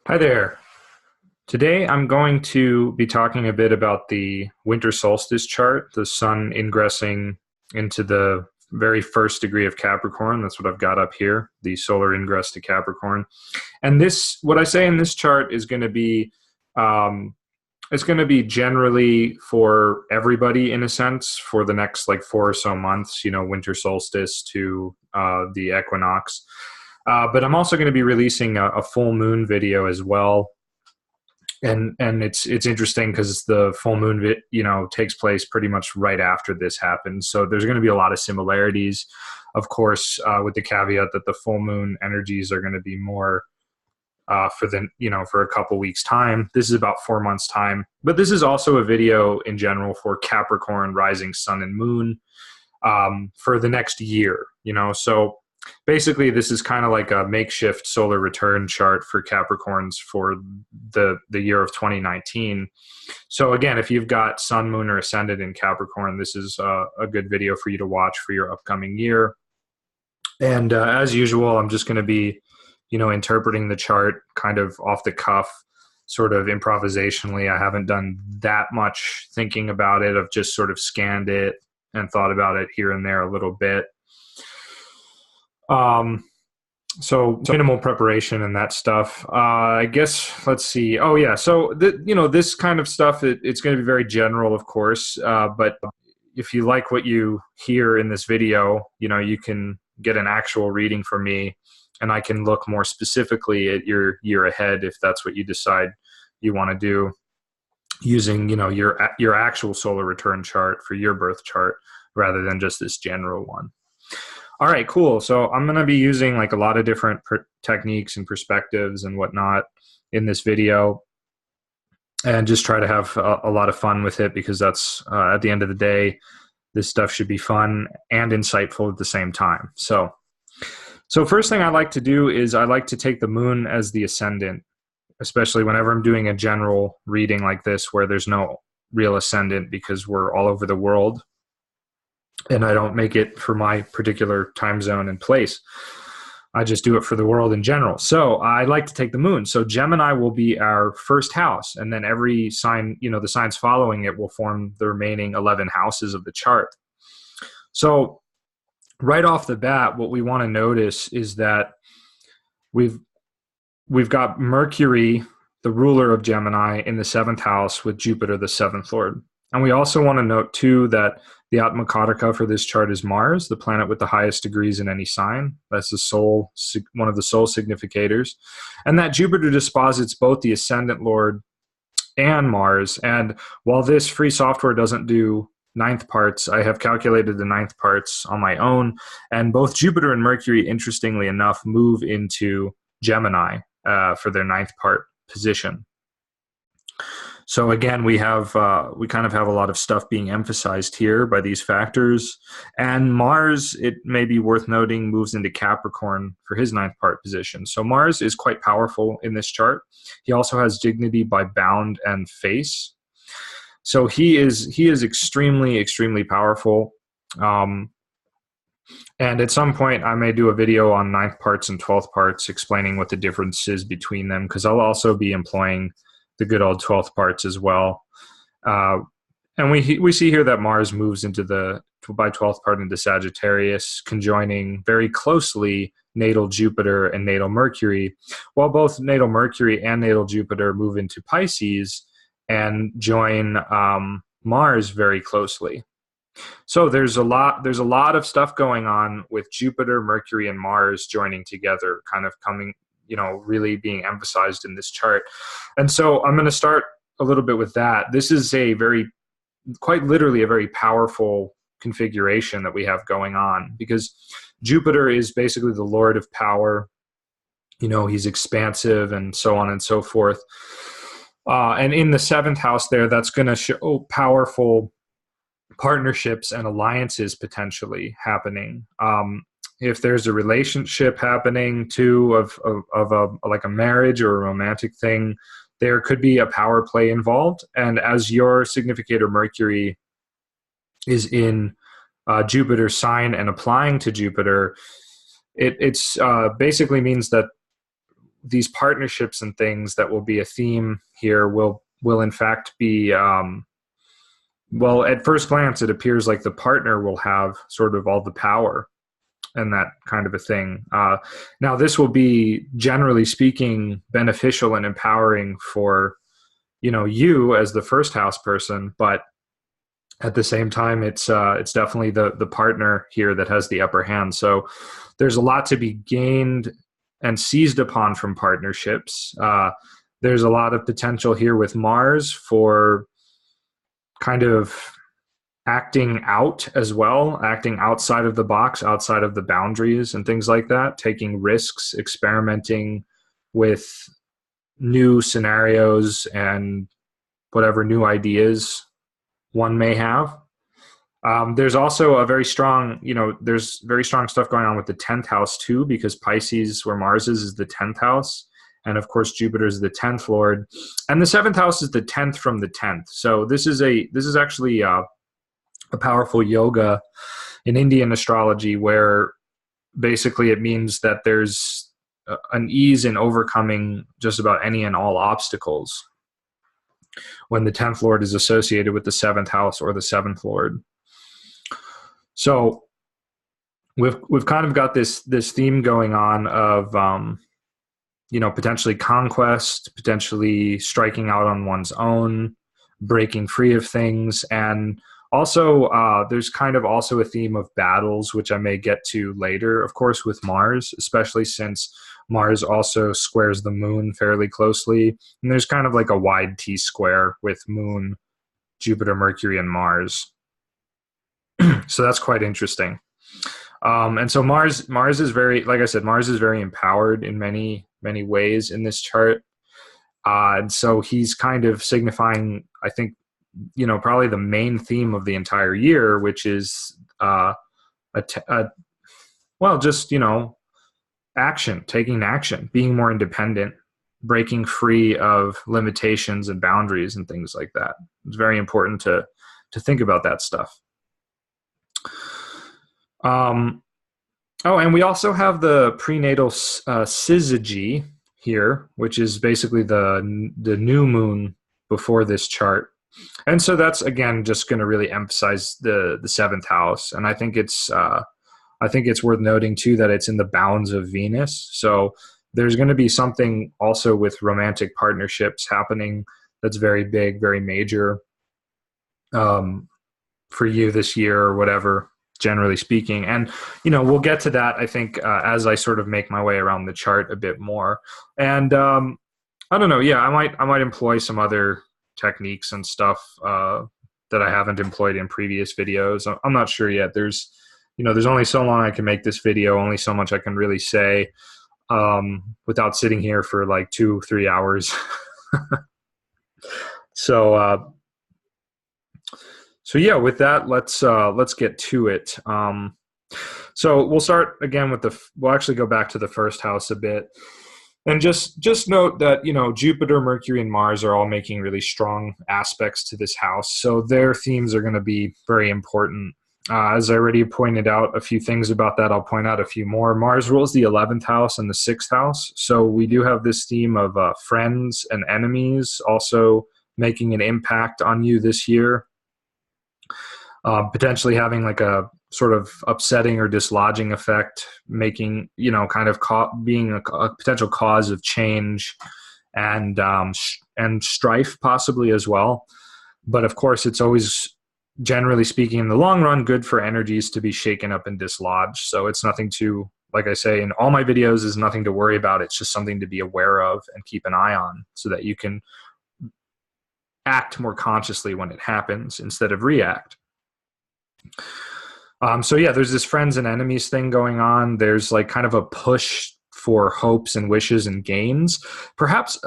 Hi there. Today I'm going to be talking a bit about the winter solstice chart, the sun ingressing into the very first degree of Capricorn. That's what I've got up here, the solar ingress to Capricorn. And this, what I say in this chart is going to be, um, it's going to be generally for everybody in a sense for the next like 4 or so months, winter solstice to the equinox. But I'm also going to be releasing a full moon video as well, and it's interesting because the full moon takes place pretty much right after this happens, so there's going to be a lot of similarities, of course, with the caveat that the full moon energies are going to be more for a couple weeks time. This is about 4 months time, but this is also a video in general for Capricorn rising sun and moon, for the next year, so basically this is kind of like a makeshift solar return chart for Capricorns for the year of 2019. So again, if you've got sun, moon, or ascendant in Capricorn, this is a good video for you to watch for your upcoming year. And as usual, I'm just going to be interpreting the chart kind of off the cuff, sort of improvisationally. I haven't done that much thinking about it. I've just sort of scanned it and thought about it here and there a little bit. So minimal preparation and that stuff. I guess, let's see. Oh yeah. So this kind of stuff, it's going to be very general, of course. But if you like what you hear in this video, you can get an actual reading from me, and I can look more specifically at your year ahead if that's what you decide you want to do, using your actual solar return chart for your birth chart rather than just this general one. All right, cool. So I'm going to be using like a lot of different techniques and perspectives and whatnot in this video, and just try to have a lot of fun with it, because that's at the end of the day, this stuff should be fun and insightful at the same time. So first thing I like to do is I like to take the moon as the ascendant, especially whenever I'm doing a general reading like this where there's no real ascendant, because we're all over the world and I don't make it for my particular time zone and place. I just do it for the world in general. So I like to take the moon. So Gemini will be our first house, and then every sign, the signs following it will form the remaining 11 houses of the chart. So right off the bat, what we want to notice is that we've got Mercury, the ruler of Gemini, in the 7th house with Jupiter, the 7th lord. And we also want to note too that the Atmakataka for this chart is Mars, the planet with the highest degrees in any sign. That's one of the soul significators. And that Jupiter disposits both the ascendant lord and Mars. And while this free software doesn't do ninth parts, I have calculated the ninth parts on my own. And both Jupiter and Mercury, interestingly enough, move into Gemini for their ninth part position. So again, we kind of have a lot of stuff being emphasized here by these factors. And Mars, it may be worth noting, moves into Capricorn for his ninth part position. So Mars is quite powerful in this chart. He also has dignity by bound and face. So he is extremely, extremely powerful. And at some point, I may do a video on ninth parts and 12th parts explaining what the difference is between them, because I'll also be employing the good old 12th parts as well. And we see here that Mars moves by 12th part into Sagittarius, conjoining very closely natal Jupiter and natal Mercury, while both natal Mercury and natal Jupiter move into Pisces and join Mars very closely. So there's a lot of stuff going on with Jupiter, Mercury, and Mars joining together, kind of coming, really being emphasized in this chart. And so I'm going to start a little bit with that. This is quite literally a very powerful configuration that we have going on, because Jupiter is basically the lord of power. He's expansive and so on and so forth. And in the 7th house there, that's going to show powerful partnerships and alliances potentially happening. If there's a relationship happening too of a marriage or a romantic thing, there could be a power play involved. And as your significator Mercury is in Jupiter's sign and applying to Jupiter, it's basically means that these partnerships and things that will be a theme here will in fact be, well, at first glance, it appears like the partner will have sort of all the power and that kind of a thing. Now, this will be, generally speaking, beneficial and empowering for, you as the first house person, but at the same time, it's definitely the partner here that has the upper hand. So there's a lot to be gained and seized upon from partnerships. There's a lot of potential here with Mars for kind of acting out as well, acting outside of the box, outside of the boundaries and things like that, taking risks, experimenting with new scenarios and whatever new ideas one may have. There's also a very strong, there's very strong stuff going on with the 10th house too, because Pisces, where Mars is the 10th house. And of course, Jupiter is the 10th lord. And the 7th house is the 10th from the 10th. So this is actually a powerful yoga in Indian astrology, where basically it means that there's an ease in overcoming just about any and all obstacles when the 10th lord is associated with the 7th house or the 7th lord. So we've kind of got this theme going on of potentially conquest, potentially striking out on one's own, breaking free of things, and also there's kind of also a theme of battles, which I may get to later, of course, with Mars, especially since Mars also squares the moon fairly closely, and there's kind of like a wide T-square with Moon, Jupiter, Mercury, and Mars. So that's quite interesting. And so Mars is very, like I said, Mars is very empowered in many, many ways in this chart. And so he's kind of signifying, I think, probably the main theme of the entire year, which is, action, taking action, being more independent, breaking free of limitations and boundaries and things like that. It's very important to think about that stuff. And we also have the prenatal syzygy here, which is basically the new moon before this chart. And so that's, again, just going to really emphasize the 7th house. And I think it's worth noting too that it's in the bounds of Venus. So there's going to be something also with romantic partnerships happening that's very big, very major for you this year or whatever, generally speaking. And, we'll get to that, I think, as I sort of make my way around the chart a bit more. And I don't know. Yeah, I might employ some other techniques and stuff that I haven't employed in previous videos. I'm not sure yet. There's only so long I can make this video, only so much I can really say without sitting here for like 2-3 hours. So yeah, with that, let's get to it. So we'll start again with we'll actually go back to the first house a bit. And just note that, Jupiter, Mercury, and Mars are all making really strong aspects to this house. So their themes are going to be very important. As I already pointed out a few things about that, I'll point out a few more. Mars rules the 11th house and the 6th house. So we do have this theme of friends and enemies also making an impact on you this year. Potentially having like a sort of upsetting or dislodging effect, making, kind of being a potential cause of change and strife possibly as well. But of course, it's always, generally speaking, in the long run, good for energies to be shaken up and dislodged. So it's nothing to, like I say in all my videos, is nothing to worry about. It's just something to be aware of and keep an eye on so that you can act more consciously when it happens instead of react. So yeah, there's this friends and enemies thing going on. There's like kind of a push for hopes and wishes and gains, perhaps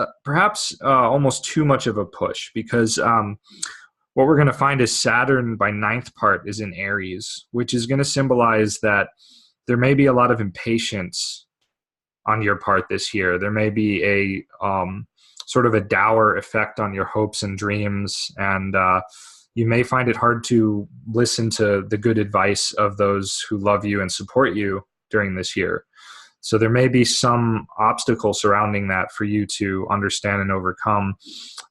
almost too much of a push, because what we're going to find is Saturn by 9th part is in Aries, which is going to symbolize that there may be a lot of impatience on your part this year. There may be a sort of a dour effect on your hopes and dreams, and you may find it hard to listen to the good advice of those who love you and support you during this year. So there may be some obstacle surrounding that for you to understand and overcome.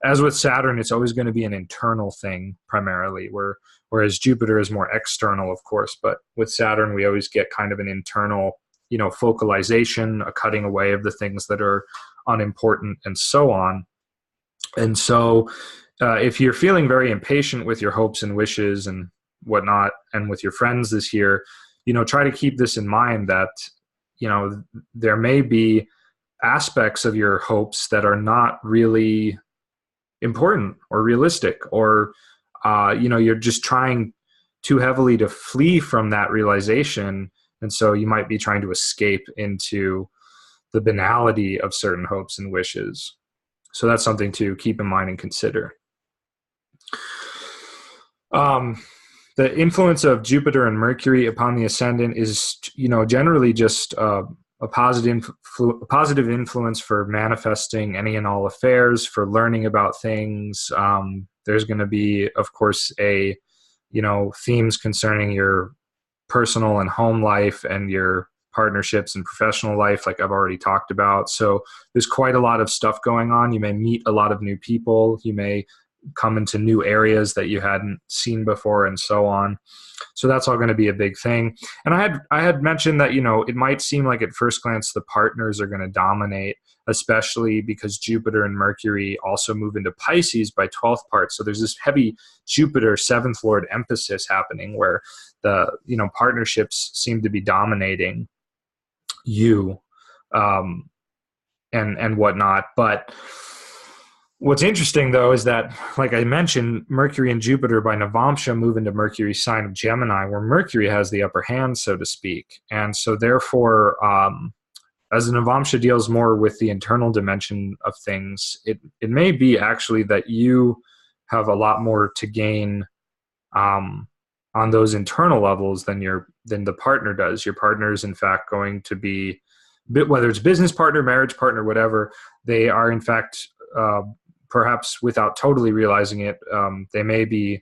As with Saturn, it's always going to be an internal thing primarily, whereas Jupiter is more external, of course. But with Saturn, we always get kind of an internal, focalization, a cutting away of the things that are unimportant, and so on. And so if you're feeling very impatient with your hopes and wishes and whatnot, and with your friends this year, try to keep this in mind that, there may be aspects of your hopes that are not really important or realistic, or, you're just trying too heavily to flee from that realization. And so you might be trying to escape into the banality of certain hopes and wishes. So that's something to keep in mind and consider. The influence of Jupiter and Mercury upon the ascendant is, generally just a positive influence for manifesting any and all affairs, for learning about things. There's going to be, of course, themes concerning your personal and home life and your partnerships and professional life, like I've already talked about. So there's quite a lot of stuff going on. You may meet a lot of new people. You may come into new areas that you hadn't seen before, and so on. So that's all going to be a big thing. And I had mentioned that, it might seem like at first glance the partners are going to dominate, especially because Jupiter and Mercury also move into Pisces by 12th part. So there's this heavy Jupiter 7th Lord emphasis happening where the, partnerships seem to be dominating you, and whatnot. But what's interesting, though, is that, like I mentioned, Mercury and Jupiter by Navamsha move into Mercury's sign of Gemini, where Mercury has the upper hand, so to speak. And so therefore, as the Navamsha deals more with the internal dimension of things, it may be actually that you have a lot more to gain on those internal levels than the partner does. Your partner is, in fact, going to be, whether it's business partner, marriage partner, whatever, they are, in fact, perhaps without totally realizing it, they may be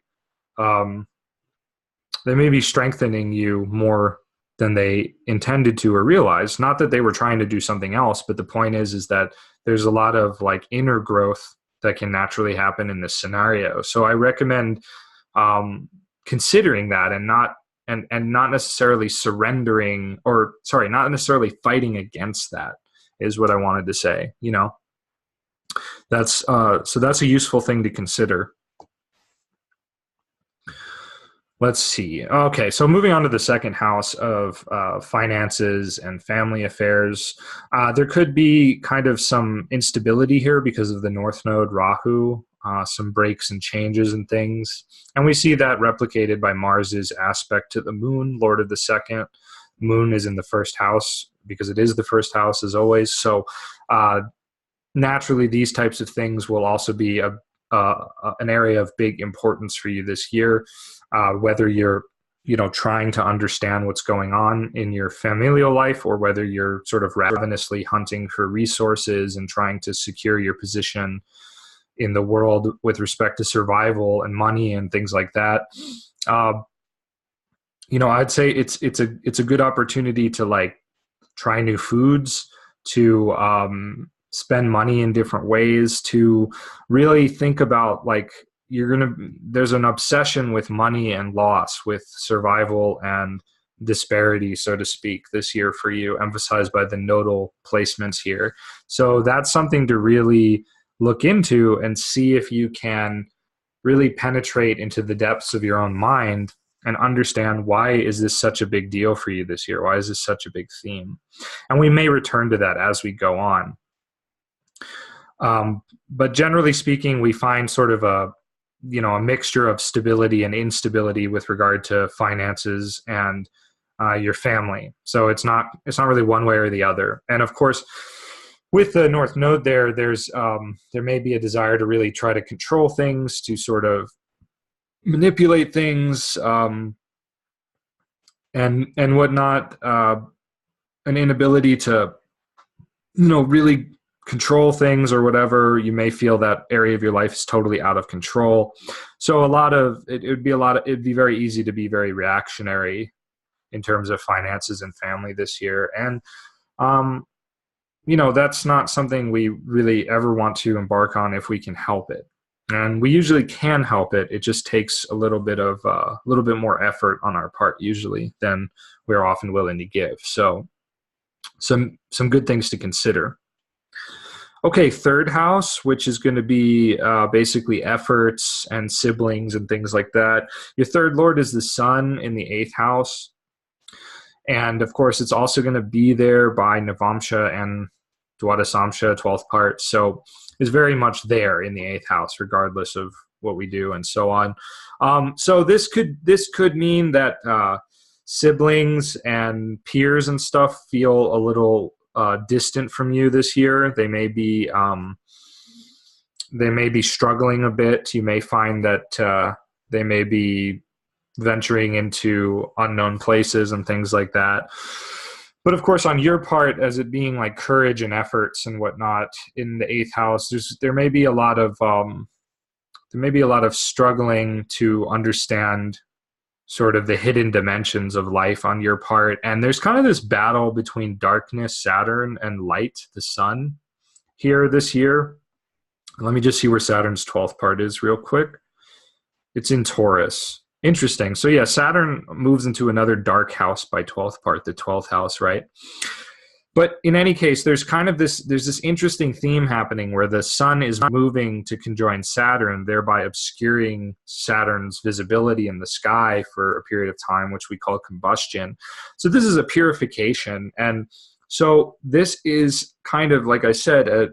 strengthening you more than they intended to or realized. Not that they were trying to do something else, but the point is that there's a lot of like inner growth that can naturally happen in this scenario. So I recommend considering that, and not necessarily surrendering, or sorry, not necessarily fighting against that, is what I wanted to say. That's a useful thing to consider. Let's see. Okay, so moving on to the second house of finances and family affairs. There could be kind of some instability here because of the North Node Rahu, some breaks and changes and things. And we see that replicated by Mars's aspect to the moon, Lord of the Second. Moon is in the first house because it is the first house, as always. So naturally, these types of things will also be an area of big importance for you this year. Whether you're, trying to understand what's going on in your familial life, or whether you're sort of ravenously hunting for resources and trying to secure your position in the world with respect to survival and money and things like that. I'd say it's a good opportunity to like try new foods, to spend money in different ways, to really think about like, there's an obsession with money and loss, with survival and disparity, so to speak, this year for you, emphasized by the nodal placements here. So that's something to really look into and see if you can really penetrate into the depths of your own mind and understand, why is this such a big deal for you this year? Why is this such a big theme? And we may return to that as we go on. But generally speaking, we find sort of a mixture of stability and instability with regard to finances and your family. So it's not really one way or the other. And of course, with the North Node there may be a desire to really try to control things, to sort of manipulate things, and whatnot, an inability to, really control things or whatever. You may feel that area of your life is totally out of control. So it'd be very easy to be very reactionary in terms of finances and family this year. And that's not something we really ever want to embark on if we can help it. And we usually can help it. It just takes a little bit more effort on our part usually than we're often willing to give. So some good things to consider. Okay, third house, which is going to be basically efforts and siblings and things like that. Your third lord is the sun in the eighth house. And of course, it's also going to be there by Navamsha and Dwadasamsha, 12th part. So it's very much there in the eighth house, regardless of what we do and so on. So this could mean that siblings and peers and stuff feel a little distant from you this year. They may be struggling a bit. You may find that they may be venturing into unknown places and things like that. But of course, on your part, as it being like courage and efforts and whatnot in the eighth house, there may be a lot of struggling to understand sort of the hidden dimensions of life on your part. And there's kind of this battle between darkness, Saturn, and light, the sun, here this year. Let me just see where Saturn's 12th part is real quick. It's in Taurus. Interesting. So yeah, Saturn moves into another dark house by 12th part, the 12th house, right? But in any case, there's this interesting theme happening where the sun is moving to conjoin Saturn, thereby obscuring Saturn's visibility in the sky for a period of time, which we call combustion. So this is a purification. And so this is kind of, like I said, a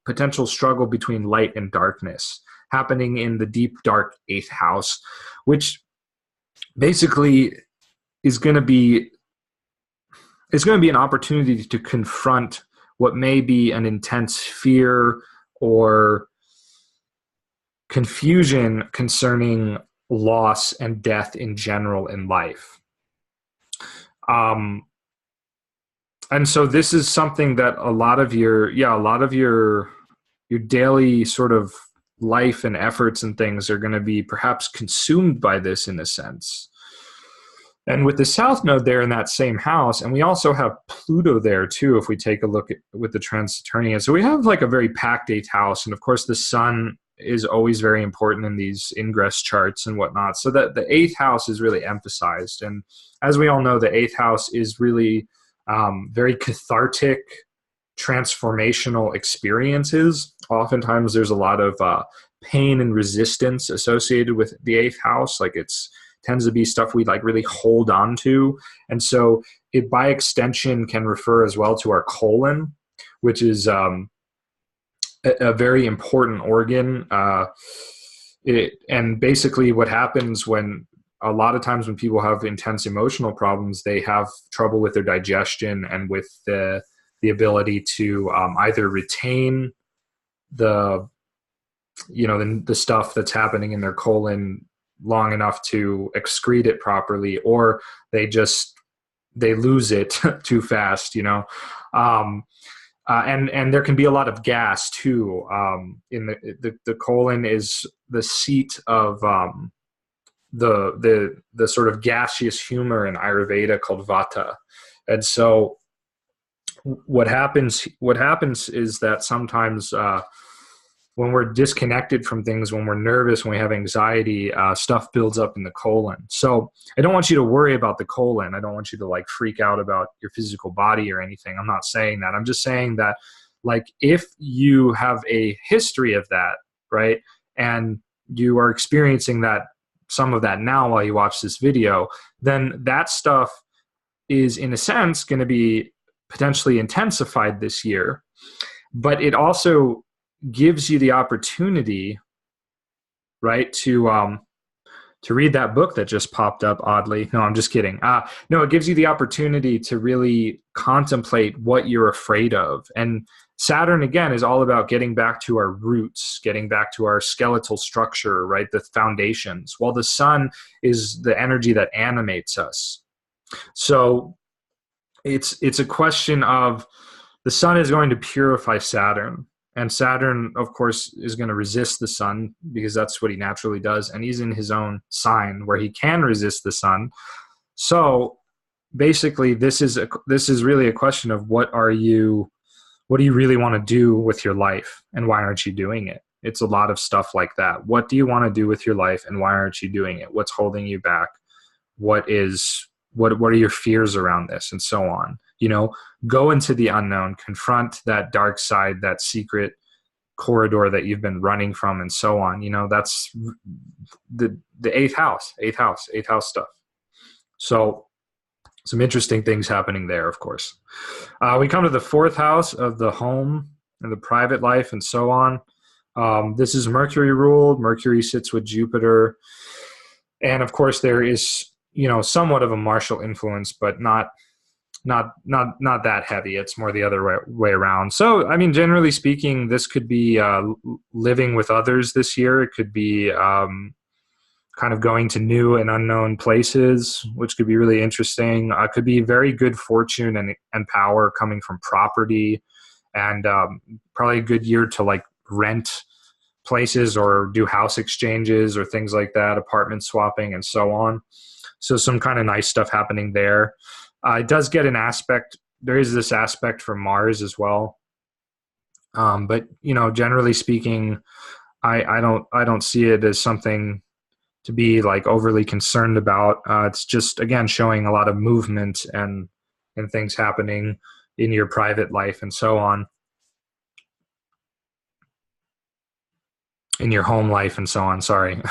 potential struggle between light and darkness happening in the deep, dark eighth house, which basically is going to be an opportunity to confront what may be an intense fear or confusion concerning loss and death in general in life. And so this is something that a lot of your daily sort of life and efforts and things are going to be perhaps consumed by this in a sense. And with the south node there in that same house, and we also have Pluto there too, if we take a look at with the transit turning it. So we have like a very packed eighth house. And of course, the sun is always very important in these ingress charts and whatnot. So that the eighth house is really emphasized. And as we all know, the eighth house is really very cathartic, transformational experiences. Oftentimes there's a lot of pain and resistance associated with the eighth house. Like it's tends to be stuff we like really hold on to. And so it by extension can refer as well to our colon, which is a very important organ. And basically what happens when a lot of times when people have intense emotional problems, they have trouble with their digestion and with the ability to either retain the stuff that's happening in their colon long enough to excrete it properly, or they lose it too fast, and there can be a lot of gas too. In the colon is the seat of the sort of gaseous humor in Ayurveda called Vata. And so what happens is that sometimes when we're disconnected from things, when we're nervous, when we have anxiety, stuff builds up in the colon. So I don't want you to worry about the colon. I don't want you to like freak out about your physical body or anything. I'm not saying that. I'm just saying that like if you have a history of that, right, and you are experiencing some of that now while you watch this video, then that stuff is in a sense going to be potentially intensified this year. But it also gives you the opportunity, right, to read that book that just popped up oddly. No, I'm just kidding. No, it gives you the opportunity to really contemplate what you're afraid of. And Saturn, again, is all about getting back to our roots, getting back to our skeletal structure, right, the foundations, while the sun is the energy that animates us. So it's a question of the sun is going to purify Saturn. And Saturn, of course, is going to resist the sun because that's what he naturally does. And he's in his own sign where he can resist the sun. So basically this is really a question of what do you really want to do with your life, and why aren't you doing it? It's a lot of stuff like that. What do you want to do with your life, and why aren't you doing it? What's holding you back? What are your fears around this, and so on? Go into the unknown, confront that dark side, that secret corridor that you've been running from, and so on. That's the eighth house stuff. So some interesting things happening there, of course. We come to the fourth house of the home and the private life, and so on. This is Mercury ruled. Mercury sits with Jupiter, and of course there is somewhat of a martial influence, but not that heavy. It's more the other way around. So, I mean, generally speaking, this could be living with others this year. It could be kind of going to new and unknown places, which could be really interesting. Could be very good fortune and power coming from property, and probably a good year to like rent places or do house exchanges or things like that, apartment swapping and so on. So some kind of nice stuff happening there. It does get an aspect. There is this aspect from Mars as well. But generally speaking, I don't see it as something to be like overly concerned about. It's just, again, showing a lot of movement and things happening in your private life and so on, in your home life and so on. Sorry.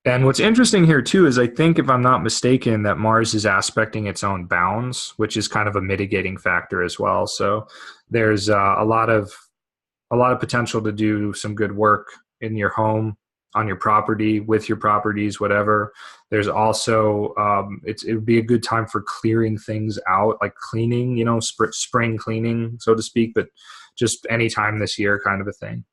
And what's interesting here too is, I think, if I'm not mistaken, that Mars is aspecting its own bounds, which is kind of a mitigating factor as well. So there's a lot of potential to do some good work in your home, on your property, with your properties, whatever. There's also it would be a good time for clearing things out, like cleaning, spring cleaning, so to speak, but just any time this year, kind of a thing.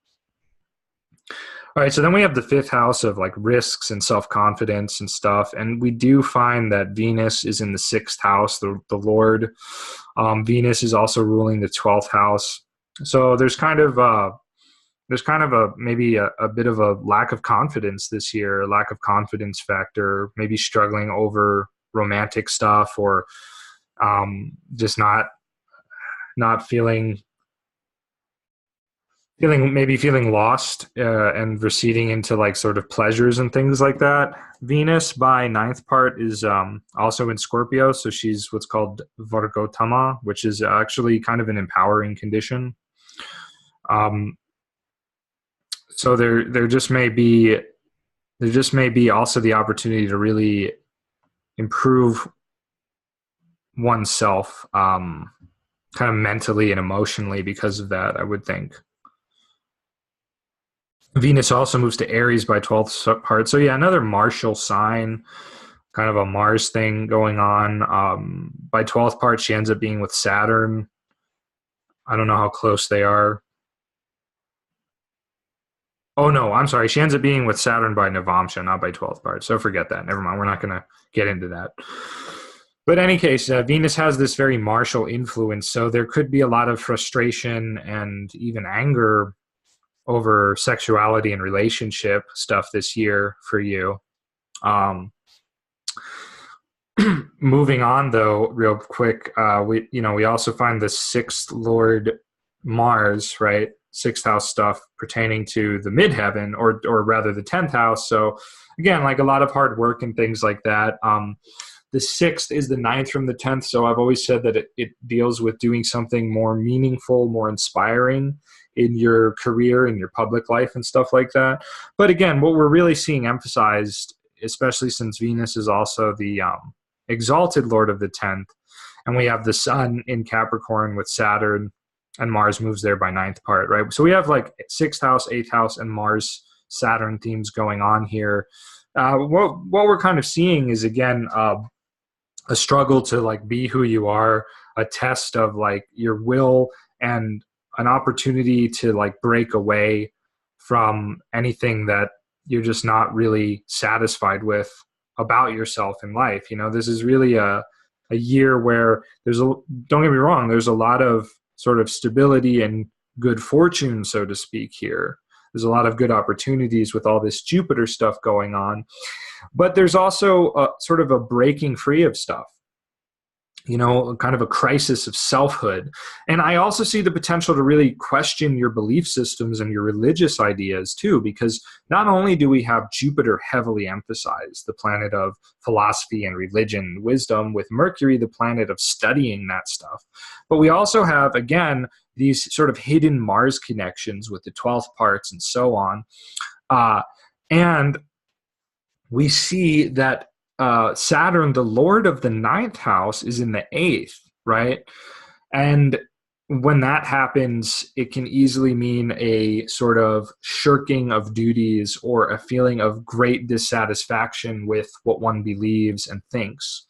All right, so then we have the fifth house of like risks and self-confidence and stuff. And we do find that Venus is in the sixth house, the Lord. Venus is also ruling the 12th house. So there's kind of maybe a bit of a lack of confidence this year, a lack of confidence factor, maybe struggling over romantic stuff, or just not feeling lost and receding into like sort of pleasures and things like that. Venus by ninth part is also in Scorpio, so she's what's called Vargotama, which is actually kind of an empowering condition. So there just may be also the opportunity to really improve oneself, kind of mentally and emotionally because of that, I would think. Venus also moves to Aries by 12th part. So yeah, another martial sign, kind of a Mars thing going on. By 12th part, she ends up being with Saturn. I don't know how close they are. Oh no, I'm sorry. She ends up being with Saturn by Navamsha, not by 12th part. So forget that. Never mind. We're not going to get into that. But in any case, Venus has this very martial influence. So there could be a lot of frustration and even anger over sexuality and relationship stuff this year for you. Moving on though, real quick, we also find the sixth Lord Mars, right? Sixth house stuff pertaining to the midheaven, or rather the 10th house. So again, like a lot of hard work and things like that. The sixth is the ninth from the 10th. So I've always said that it deals with doing something more meaningful, more inspiring in your career, in your public life and stuff like that. But again, what we're really seeing emphasized, especially since Venus is also the exalted Lord of the 10th, and we have the sun in Capricorn with Saturn, and Mars moves there by ninth part, right? So we have like sixth house, eighth house, and Mars Saturn themes going on here. What we're kind of seeing is, again, a struggle to like be who you are, a test of like your will, and an opportunity to like break away from anything that you're just not really satisfied with about yourself in life. This is really a year where don't get me wrong, there's a lot of sort of stability and good fortune, so to speak, here. There's a lot of good opportunities with all this Jupiter stuff going on. But there's also sort of a breaking free of stuff, kind of a crisis of selfhood. And I also see the potential to really question your belief systems and your religious ideas too, because not only do we have Jupiter heavily emphasized, the planet of philosophy and religion, wisdom, with Mercury, the planet of studying that stuff, but we also have, again, these sort of hidden Mars connections with the 12th parts and so on. And we see that Saturn, the lord of the ninth house, is in the eighth, right? And when that happens, it can easily mean a sort of shirking of duties or a feeling of great dissatisfaction with what one believes and thinks.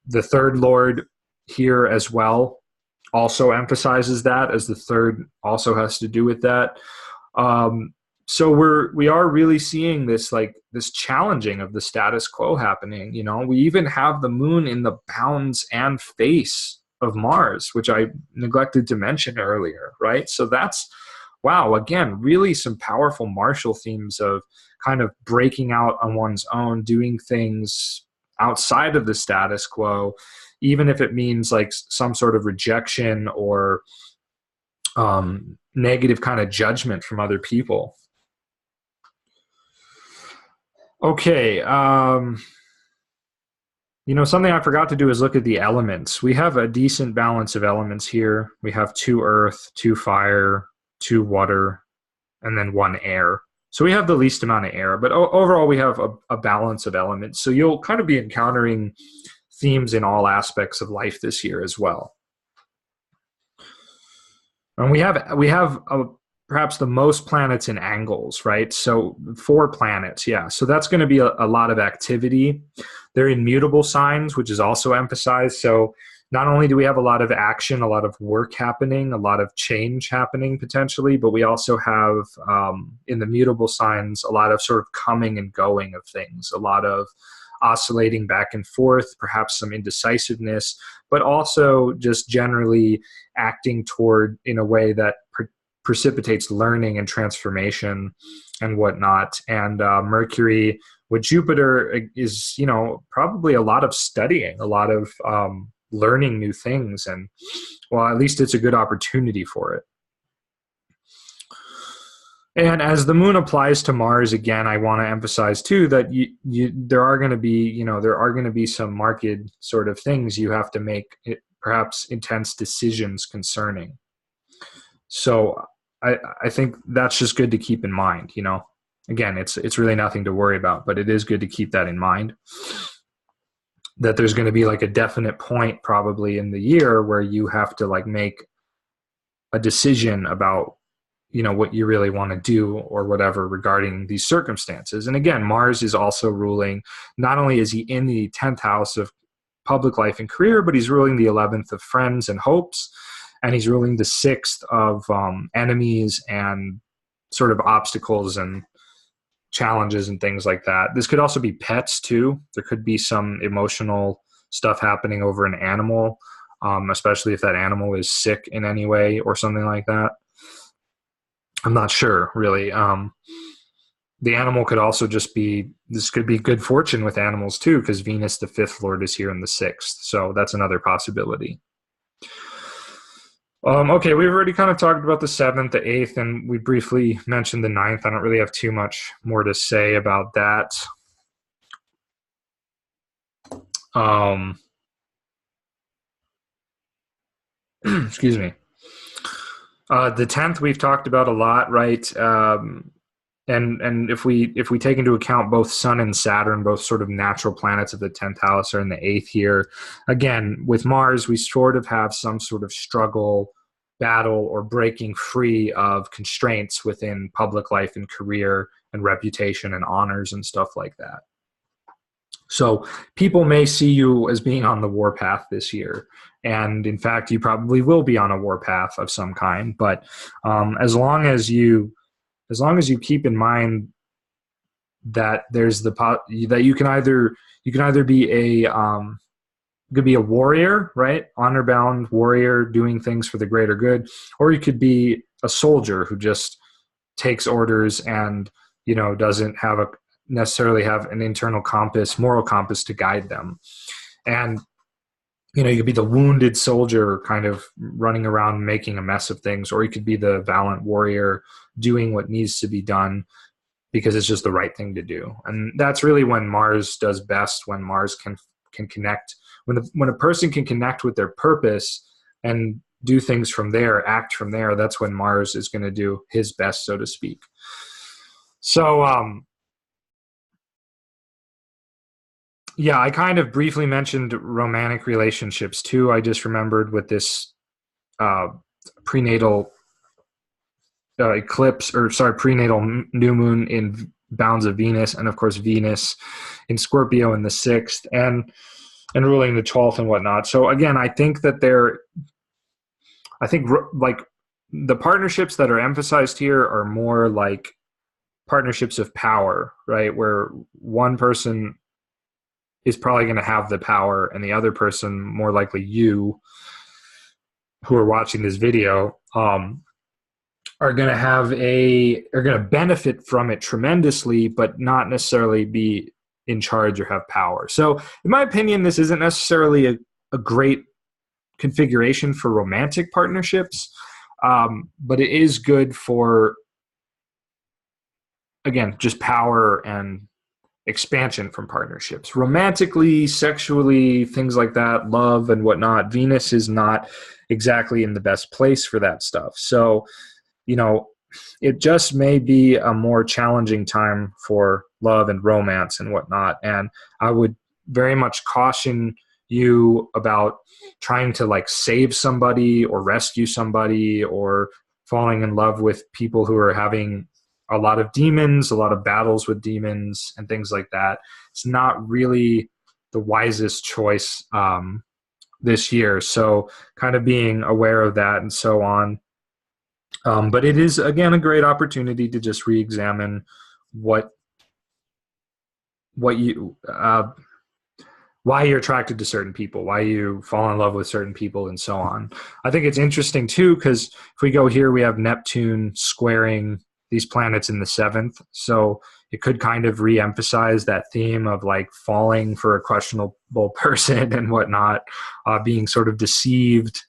The third lord here as well also emphasizes that, as the third also has to do with that. So we are really seeing this challenging of the status quo happening. We even have the moon in the bounds and face of Mars, which I neglected to mention earlier, right? So that's, wow, again, really some powerful martial themes of kind of breaking out on one's own, doing things outside of the status quo, even if it means like some sort of rejection or negative kind of judgment from other people. Okay. Something I forgot to do is look at the elements. We have a decent balance of elements here. We have 2 earth, 2 fire, 2 water, and then 1 air. So we have the least amount of air, but overall we have a balance of elements. So you'll kind of be encountering themes in all aspects of life this year as well. And we have perhaps the most planets in angles, right? So 4 planets, yeah. So that's going to be a lot of activity. They're in mutable signs, which is also emphasized. So not only do we have a lot of action, a lot of work happening, a lot of change happening potentially, but we also have in the mutable signs a lot of sort of coming and going of things, a lot of oscillating back and forth, perhaps some indecisiveness, but also just generally acting toward in a way that precipitates learning and transformation and whatnot. And Mercury with Jupiter is, probably a lot of studying, a lot of learning new things. And, well, at least it's a good opportunity for it. And as the moon applies to Mars, again, I want to emphasize too that there are going to be some marked sort of things you have to make, perhaps intense decisions concerning. So I think that's just good to keep in mind. Again, it's really nothing to worry about, but it is good to keep that in mind. That there's going to be like a definite point probably in the year where you have to like make a decision about what you really want to do or whatever regarding these circumstances. And again, Mars is also ruling, not only is he in the 10th house of public life and career, but he's ruling the 11th of friends and hopes, and he's ruling the 6th of enemies and sort of obstacles and challenges and things like that. This could also be pets too. There could be some emotional stuff happening over an animal, especially if that animal is sick in any way or something like that. I'm not sure, really. The animal could also just be, this could be good fortune with animals too, because Venus, the 5th lord, is here in the 6th. So that's another possibility. Okay, we've already kind of talked about the 7th, the 8th, and we briefly mentioned the 9th. I don't really have too much more to say about that. Excuse me. The 10th we've talked about a lot, right? And if we take into account both Sun and Saturn, both sort of natural planets of the 10th house, are in the 8th here. Again, with Mars, we sort of have some sort of struggle, battle, or breaking free of constraints within public life and career and reputation and honors and stuff like that. So people may see you as being on the warpath this year. And in fact, you probably will be on a warpath of some kind. But as long as you keep in mind that there's that you can either be a warrior, right? Honor-bound warrior doing things for the greater good, or you could be a soldier who just takes orders and, doesn't necessarily have an internal compass, moral compass to guide them. And, you could be the wounded soldier kind of running around making a mess of things, or you could be the valiant warrior doing what needs to be done because it's just the right thing to do. And that's really when Mars does best, when Mars can connect, when a person can connect with their purpose and do things from there, act from there, that's when Mars is going to do his best, so to speak. So, yeah, I kind of briefly mentioned romantic relationships too. I just remembered with this prenatal prenatal new moon in bounds of Venus, and of course Venus in Scorpio in the 6th and ruling the 12th and whatnot. So again, I think like the partnerships that are emphasized here are more like partnerships of power, right? Where one person is probably going to have the power and the other person, more likely you who are watching this video, are going to benefit from it tremendously, but not necessarily be in charge or have power. So in my opinion, this isn't necessarily a great configuration for romantic partnerships, but it is good for, again, just power and expansion from partnerships. Romantically, sexually, things like that, love and whatnot, Venus is not exactly in the best place for that stuff. So, it just may be a more challenging time for love and romance and whatnot. And I would very much caution you about trying to like save somebody or rescue somebody or falling in love with people who are having a lot of demons, a lot of battles with demons and things like that. It's not really the wisest choice this year. So kind of being aware of that and so on. But it is, again, a great opportunity to just re-examine why you're attracted to certain people, why you fall in love with certain people, and so on. I think it's interesting too, because if we go here, we have Neptune squaring these planets in the 7th. So it could kind of re-emphasize that theme of like falling for a questionable person and whatnot, being sort of deceived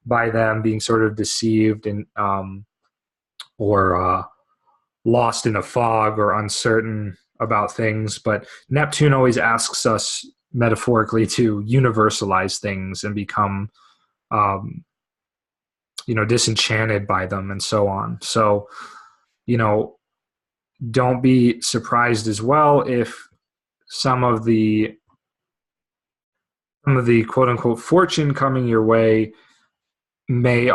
by them, being sort of deceived and or lost in a fog or uncertain about things. But Neptune always asks us metaphorically to universalize things and become disenchanted by them and so on. So don't be surprised as well if some of the quote unquote fortune coming your way may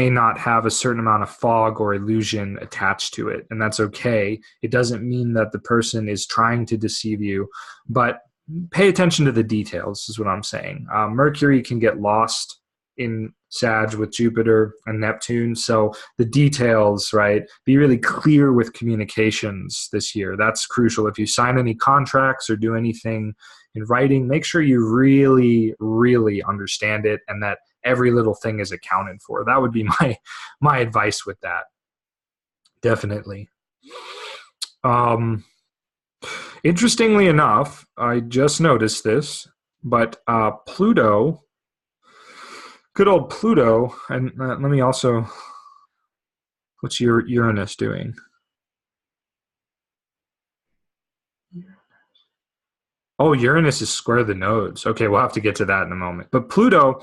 not have a certain amount of fog or illusion attached to it, and that's okay. It doesn't mean that the person is trying to deceive you, but pay attention to the details is what I'm saying. Mercury can get lost in Sag with Jupiter and Neptune, so the details, right? Be really clear with communications this year. That's crucial. If you sign any contracts or do anything in writing, make sure you really, really understand it and that every little thing is accounted for. That would be my advice with that. Definitely. Interestingly enough, I just noticed this, but Pluto, good old Pluto, and let me also, what's your Uranus doing? Oh, Uranus is square the nodes. Okay, we'll have to get to that in a moment. But Pluto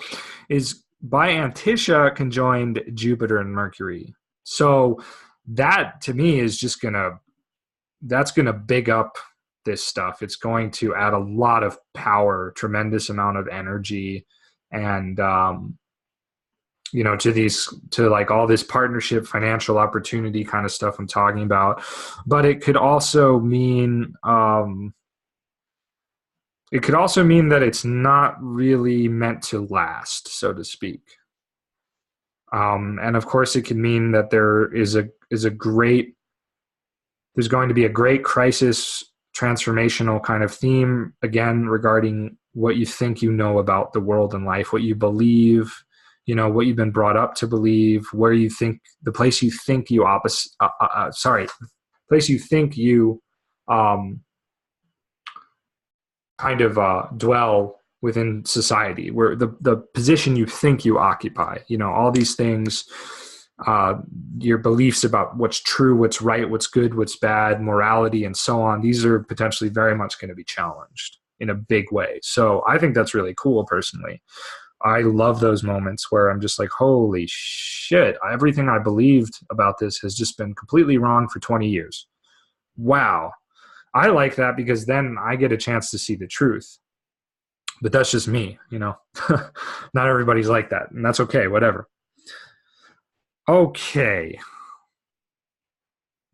is by Antisha conjoined Jupiter and Mercury. So that to me is just that's gonna big up this stuff. It's going to add a lot of power, tremendous amount of energy, and to like all this partnership, financial opportunity kind of stuff I'm talking about. But it could also mean that it's not really meant to last, so to speak. And of course, it can mean that there's going to be a great crisis, transformational kind of theme, again, regarding what you think you know about the world and life, what you believe, what you've been brought up to believe, where you think the place you think you place you think you um, kind of dwell within society, where the position you think you occupy, all these things, uh, your beliefs about what's true, what's right, what's good, what's bad, morality, and so on, these are potentially very much going to be challenged in a big way. So I think that's really cool personally. I love those moments where I'm just like, holy shit, everything I believed about this has just been completely wrong for 20 years. Wow. I like that because then I get a chance to see the truth. But that's just me. Not everybody's like that, and that's okay, whatever. Okay.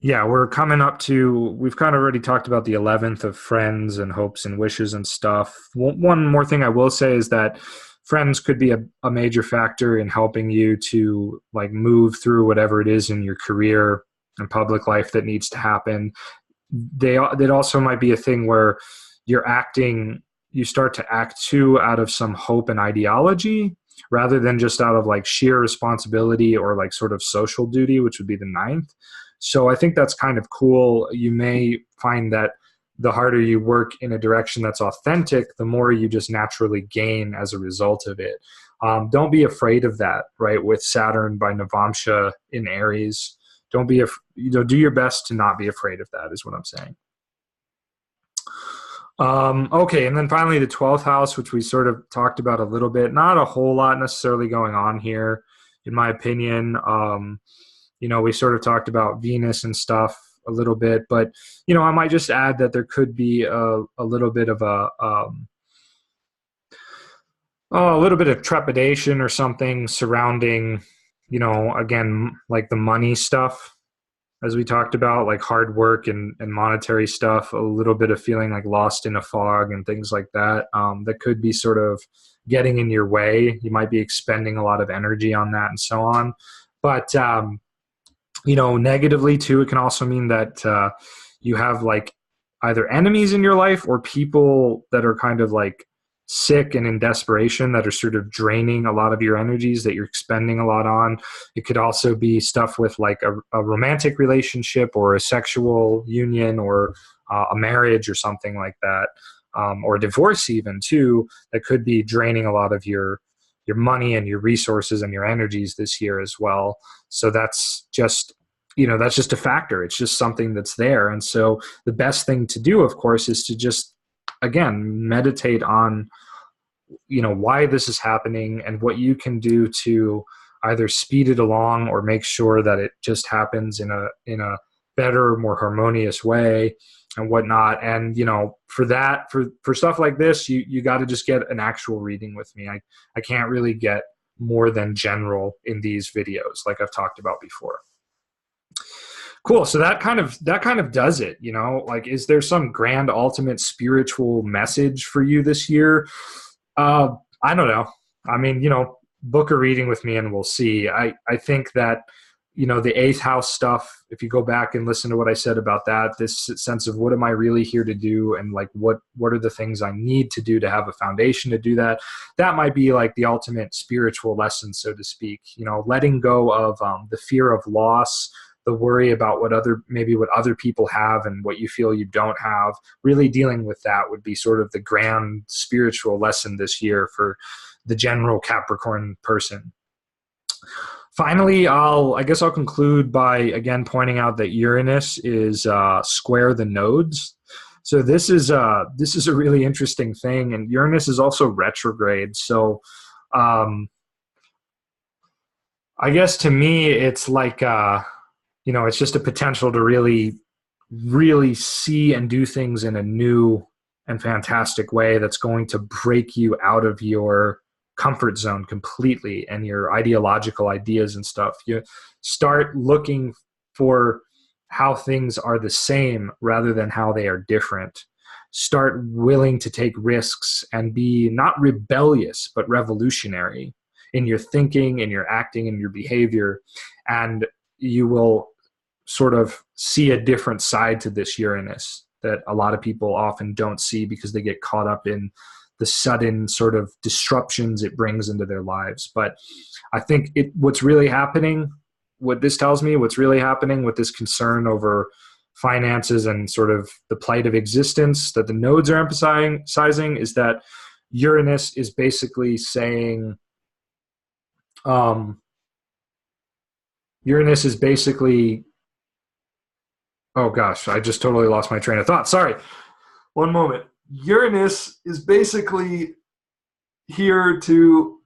Yeah, we've kind of already talked about the 11th of friends and hopes and wishes and stuff. One more thing I will say is that friends could be a major factor in helping you to like move through whatever it is in your career and public life that needs to happen. That also might be a thing where you start to act too out of some hope and ideology rather than just out of like sheer responsibility or like sort of social duty, which would be the ninth. So I think that's kind of cool. You may find that the harder you work in a direction that's authentic, the more you just naturally gain as a result of it. Don't be afraid of that, right? With Saturn by Navamsha in Aries, don't be, do your best to not be afraid of that is what I'm saying. Okay, and then finally the 12th house, which we sort of talked about a little bit. Not a whole lot necessarily going on here, in my opinion. We sort of talked about Venus and stuff a little bit, but I might just add that there could be a little bit of a little bit of trepidation or something surrounding, again, like the money stuff, as we talked about, like hard work and monetary stuff, a little bit of feeling like lost in a fog and things like that. That could be sort of getting in your way. You might be expending a lot of energy on that and so on. But, negatively too, it can also mean that you have like either enemies in your life or people that are kind of like sick and in desperation that are sort of draining a lot of your energies that you're expending a lot on. It could also be stuff with like a romantic relationship or a sexual union or a marriage or something like that, or a divorce even too, that could be draining a lot of your money and your resources and your energies this year as well. So that's just a factor. It's just something that's there. And so the best thing to do, of course, is to just, again, meditate on, why this is happening and what you can do to either speed it along or make sure that it just happens in a better, more harmonious way and whatnot. And, for that, for stuff like this, you got to just get an actual reading with me. I can't really get more than general in these videos, like I've talked about before. Cool. So that kind of does it, like, is there some grand ultimate spiritual message for you this year? I don't know. I mean, book a reading with me and we'll see. I think that, the eighth house stuff, if you go back and listen to what I said about that, this sense of what am I really here to do? And like, what are the things I need to do to have a foundation to do that? That might be like the ultimate spiritual lesson, so to speak, letting go of the fear of loss, the worry about what other people have and what you feel you don't have. Really dealing with that would be sort of the grand spiritual lesson this year for the general Capricorn person. Finally, I guess I'll conclude by again pointing out that Uranus is square the nodes. So this is a really interesting thing, and Uranus is also retrograde. So I guess to me, it's like it's just a potential to really, really see and do things in a new and fantastic way that's going to break you out of your comfort zone completely and your ideological ideas and stuff. You start looking for how things are the same rather than how they are different. Start willing to take risks and be not rebellious, but revolutionary in your thinking, in your acting, in your behavior. And you will sort of see a different side to this Uranus that a lot of people often don't see because they get caught up in the sudden sort of disruptions it brings into their lives. But I think what's really happening, what this tells me, what's really happening with this concern over finances and sort of the plight of existence that the nodes are emphasizing is that Uranus is basically saying, Uranus is basically, oh gosh, I just totally lost my train of thought. Sorry. One moment. Uranus is basically here to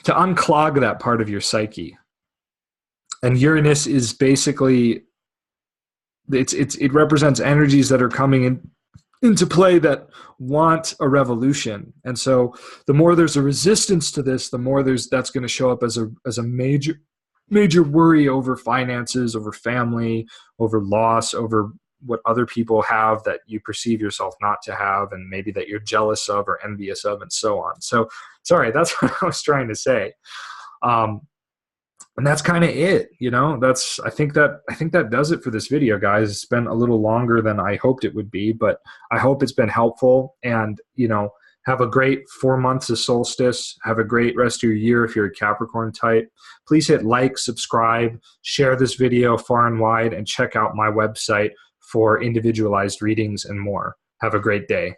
unclog that part of your psyche. And Uranus is basically, it represents energies that are coming into play that want a revolution. And so the more there's a resistance to this, the more that's going to show up as a major worry over finances, over family, over loss, over what other people have that you perceive yourself not to have, and maybe that you're jealous of or envious of, and so on. So sorry, that's what I was trying to say. And that's kind of it, I think that does it for this video, guys. It's been a little longer than I hoped it would be, but I hope it's been helpful. And, have a great 4 months of solstice. Have a great rest of your year if you're a Capricorn type. Please hit like, subscribe, share this video far and wide, and check out my website for individualized readings and more. Have a great day.